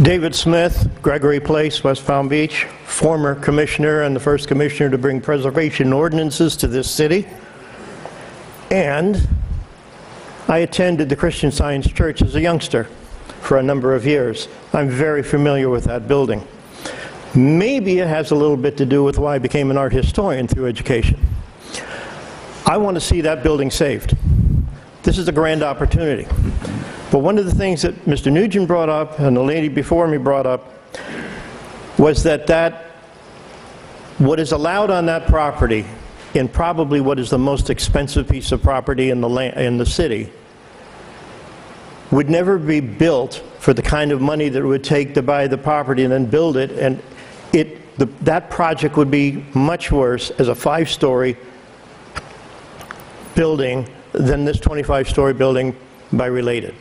David Smith, Gregory Place, West Palm Beach, former commissioner and the first commissioner to bring preservation ordinances to this city. And I attended the Christian Science Church as a youngster for a number of years. I'm very familiar with that building. Maybe it has a little bit to do with why I became an art historian through education. I want to see that building saved. This is a grand opportunity. But one of the things that Mr. Nugent brought up and the lady before me brought up was that what is allowed on that property, in probably what is the most expensive piece of property in the city, would never be built for the kind of money that it would take to buy the property and then build it, and that project would be much worse as a 5-story building than this 25-story building by Related.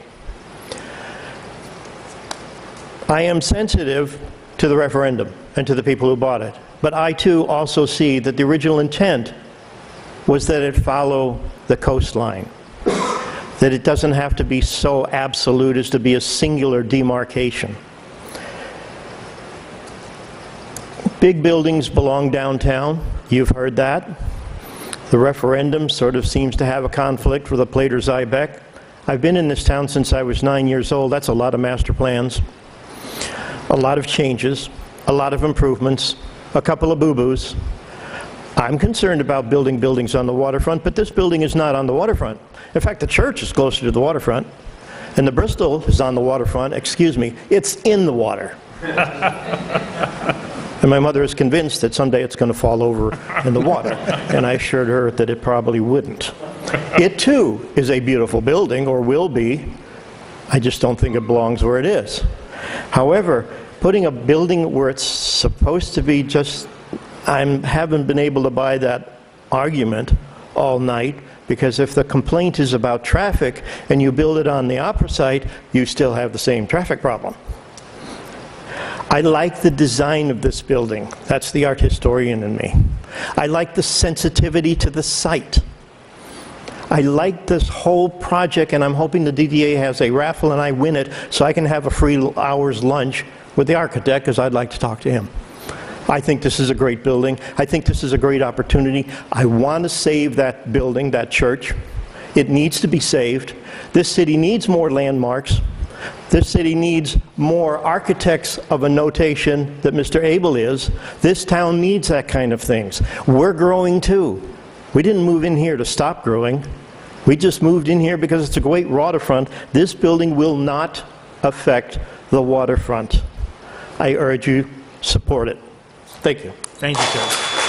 I am sensitive to the referendum and to the people who bought it, but I too also see that the original intent was that it follow the coastline, that it doesn't have to be so absolute as to be a singular demarcation. Big buildings belong downtown. You've heard that. The referendum sort of seems to have a conflict with the Plater-Zybeck. I've been in this town since I was 9 years old. That's a lot of master plans, a lot of changes, a lot of improvements, a couple of boo-boos. I'm concerned about building buildings on the waterfront, but this building is not on the waterfront. In fact, the church is closer to the waterfront, and the Bristol is on the waterfront. Excuse me, it's in the water. And my mother is convinced that someday it's going to fall over in the water, and I assured her that it probably wouldn't. It too is a beautiful building, or will be. I just don't think it belongs where it is. However, putting a building where it's supposed to be just, I haven't been able to buy that argument all night, because if the complaint is about traffic and you build it on the opera site, you still have the same traffic problem. I like the design of this building. That's the art historian in me. I like the sensitivity to the site. I like this whole project, and I'm hoping the DDA has a raffle and I win it so I can have a free hour's lunch with the architect, because I'd like to talk to him. I think this is a great building. I think this is a great opportunity. I want to save that building, that church. It needs to be saved. This city needs more landmarks. This city needs more architects of a notation that Mr. Abel is. This town needs that kind of things. We're growing too. We didn't move in here to stop growing. We just moved in here because it's a great waterfront. This building will not affect the waterfront. I urge you, support it. Thank you. Thank you, sir.